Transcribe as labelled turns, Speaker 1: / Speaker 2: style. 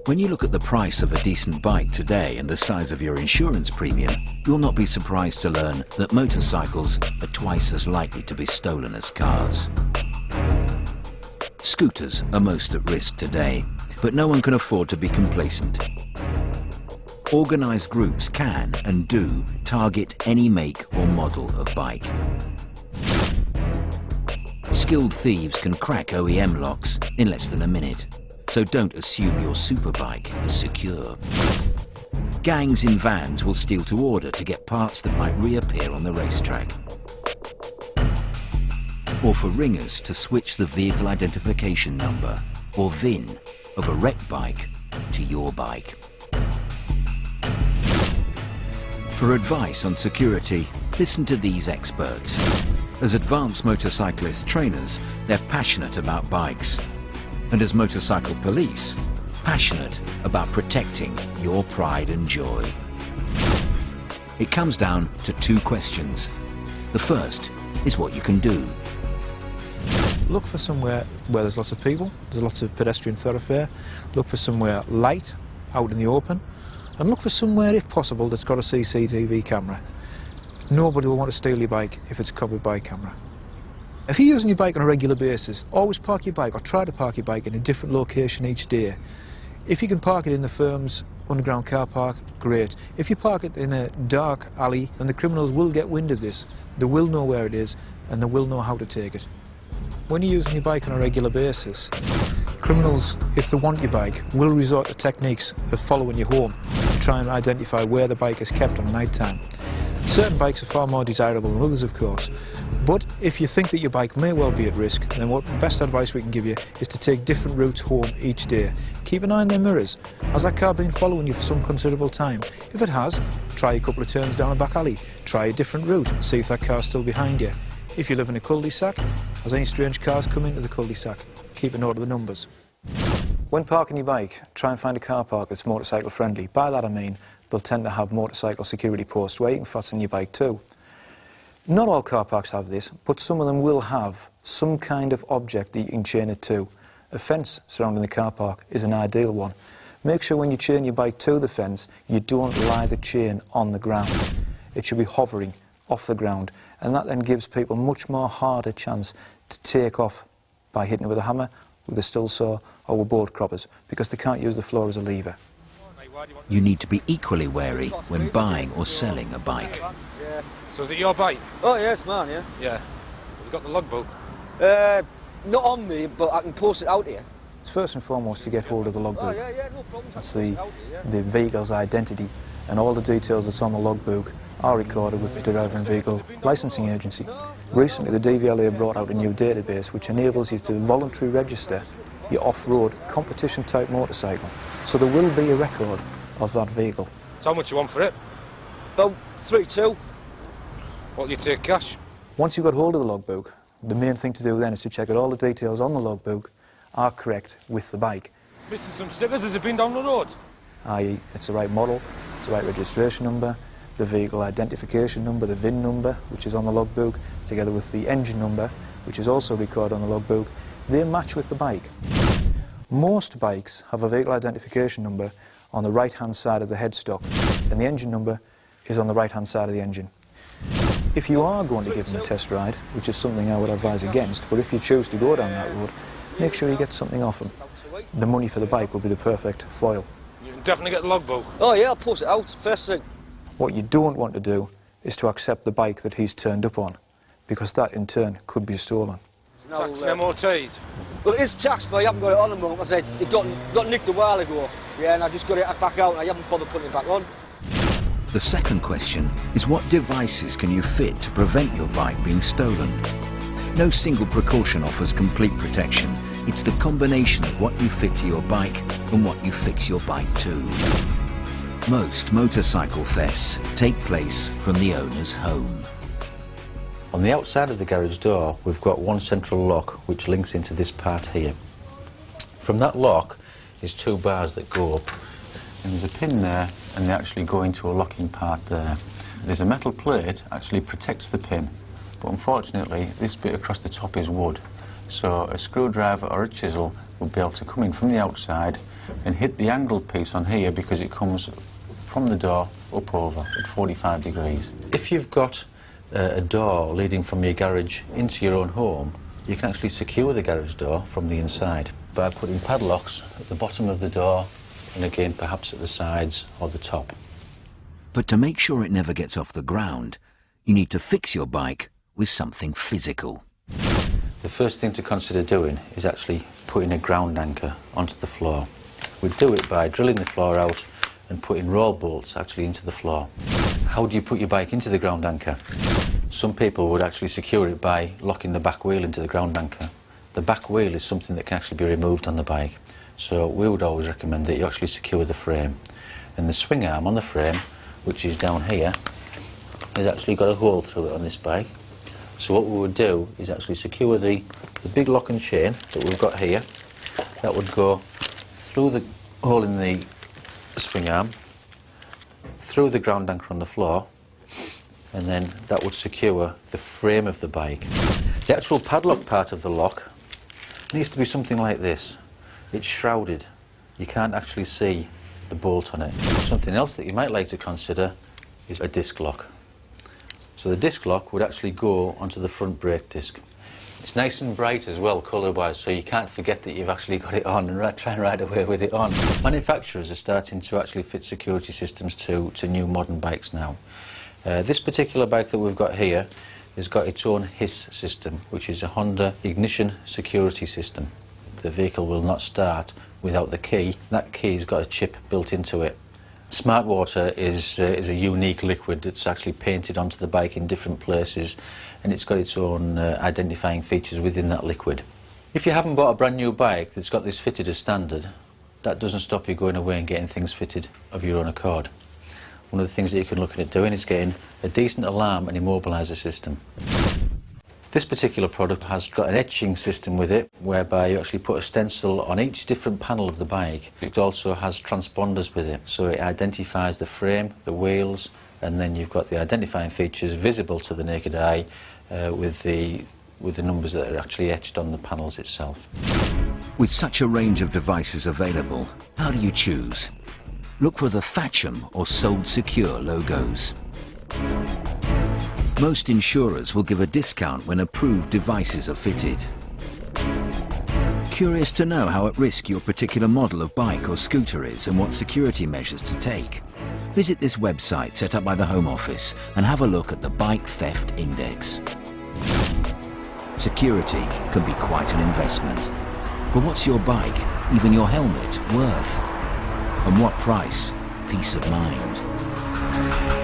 Speaker 1: When you look at the price of a decent bike today and the size of your insurance premium, you'll not be surprised to learn that motorcycles are twice as likely to be stolen as cars. Scooters are most at risk today, but no one can afford to be complacent. Organised groups can and do target any make or model of bike. Skilled thieves can crack OEM locks in less than a minute, so don't assume your superbike is secure. Gangs in vans will steal to order to get parts that might reappear on the racetrack. Or for ringers to switch the vehicle identification number, or VIN, of a wrecked bike to your bike. For advice on security, listen to these experts. As advanced motorcyclist trainers, they're passionate about bikes. And as motorcycle police, passionate about protecting your pride and joy. It comes down to two questions. The first is what you can do.
Speaker 2: Look for somewhere where there's lots of people, there's lots of pedestrian thoroughfare. Look for somewhere light, out in the open. And look for somewhere, if possible, that's got a CCTV camera. Nobody will want to steal your bike if it's covered by camera. If you're using your bike on a regular basis, always park your bike or try to park your bike in a different location each day. If you can park it in the firm's underground car park, great. If you park it in a dark alley, then the criminals will get wind of this. They will know where it is and they will know how to take it. When you're using your bike on a regular basis, criminals, if they want your bike, will resort to techniques of following you home to try and identify where the bike is kept on night time. Certain bikes are far more desirable than others, of course, but if you think that your bike may well be at risk, then what best advice we can give you is to take different routes home each day. Keep an eye on their mirrors. Has that car been following you for some considerable time? If it has, try a couple of turns down a back alley. Try a different route, see if that car's still behind you. If you live in a cul-de-sac, has any strange cars come into the cul-de-sac? Keep a note of the numbers. When parking your bike, try and find a car park that's motorcycle friendly. By that I mean, they'll tend to have motorcycle security posts where you can fasten your bike to. Not all car parks have this, but some of them will have some kind of object that you can chain it to. A fence surrounding the car park is an ideal one. Make sure when you chain your bike to the fence, you don't lie the chain on the ground. It should be hovering off the ground, and that then gives people much more harder chance to take off by hitting it with a hammer, with a still saw, or with bolt croppers, because they can't use the floor as a lever.
Speaker 1: You need to be equally wary when buying or selling a bike.
Speaker 3: Yeah. So is it your bike?
Speaker 4: Oh yeah, it's mine, yeah.
Speaker 3: Yeah. Have you got the logbook?
Speaker 4: Not on me, but I can post it out here.
Speaker 2: It's first and foremost to get hold of the logbook.
Speaker 4: Oh yeah, no problem.
Speaker 2: That's the vehicle's identity, and all the details that's on the logbook are recorded with the Driver and Vehicle Licensing Agency. Recently the DVLA brought out a new database which enables you to voluntarily register your off-road competition type motorcycle. So there will be a record of that vehicle.
Speaker 3: So how much you want for it?
Speaker 4: About 3-2.
Speaker 3: What'll you take cash?
Speaker 2: Once you've got hold of the logbook, the main thing to do then is to check that all the details on the logbook are correct with the bike.
Speaker 3: Missing some stickers, has it been down the road?
Speaker 2: I.e. it's the right model, it's the right registration number, the vehicle identification number, the VIN number, which is on the logbook, together with the engine number, which is also recorded on the logbook. They match with the bike. Most bikes have a vehicle identification number on the right-hand side of the headstock, and the engine number is on the right-hand side of the engine. If you are going to give them a test ride, which is something I would advise against, but if you choose to go down that road, make sure you get something off them. The money for the bike will be the perfect foil.
Speaker 3: You can definitely get the logbook.
Speaker 4: Oh yeah, I'll post it out, first thing.
Speaker 2: What you don't want to do is to accept the bike that he's turned up on, because that in turn could be stolen.
Speaker 3: Tax and MOT'd?
Speaker 4: Well, it is taxed, but I haven't got it on at the moment. I said, it got nicked a while ago. Yeah, and I just got it back out and I haven't bothered putting it back on.
Speaker 1: The second question is what devices can you fit to prevent your bike being stolen? No single precaution offers complete protection. It's the combination of what you fit to your bike and what you fix your bike to. Most motorcycle thefts take place from the owner's home.
Speaker 5: On the outside of the garage door, we've got one central lock which links into this part here. From that lock is two bars that go up, and there's a pin there, and they actually go into a locking part there. There's a metal plate actually protects the pin, but unfortunately this bit across the top is wood. So a screwdriver or a chisel will be able to come in from the outside and hit the angled piece on here because it comes from the door up over at 45 degrees. If you've got a door leading from your garage into your own home, you can actually secure the garage door from the inside by putting padlocks at the bottom of the door and again perhaps at the sides or the top.
Speaker 1: But to make sure it never gets off the ground, you need to fix your bike with something physical.
Speaker 5: The first thing to consider doing is actually putting a ground anchor onto the floor. We do it by drilling the floor out and putting roll bolts actually into the floor. How do you put your bike into the ground anchor? Some people would actually secure it by locking the back wheel into the ground anchor. The back wheel is something that can actually be removed on the bike, so we would always recommend that you actually secure the frame. And the swing arm on the frame, which is down here, has actually got a hole through it on this bike. So what we would do is actually secure the big lock and chain that we've got here. That would go through the hole in the swing arm, through the ground anchor on the floor, and then that would secure the frame of the bike. The actual padlock part of the lock needs to be something like this. It's shrouded. You can't actually see the bolt on it. Something else that you might like to consider is a disc lock. So the disc lock would actually go onto the front brake disc. It's nice and bright as well, colour-wise, so you can't forget that you've actually got it on and try and ride away with it on. Manufacturers are starting to actually fit security systems to new modern bikes now. This particular bike that we've got here has got its own HIS system, which is a Honda Ignition Security System. The vehicle will not start without the key. That key's got a chip built into it. Smart Water is a unique liquid that's actually painted onto the bike in different places, and it's got its own identifying features within that liquid. If you haven't bought a brand new bike that's got this fitted as standard, that doesn't stop you going away and getting things fitted of your own accord. One of the things that you can look at doing is getting a decent alarm and immobiliser system. This particular product has got an etching system with it, whereby you actually put a stencil on each different panel of the bike. It also has transponders with it, so it identifies the frame, the wheels, and then you've got the identifying features visible to the naked eye with the numbers that are actually etched on the panels itself.
Speaker 1: With such a range of devices available, how do you choose? Look for the Thatcham or Sold Secure logos. Most insurers will give a discount when approved devices are fitted. Curious to know how at risk your particular model of bike or scooter is and what security measures to take? Visit this website set up by the Home Office and have a look at the Bike Theft Index. Security can be quite an investment. But what's your bike, even your helmet, worth? And what price? Peace of mind.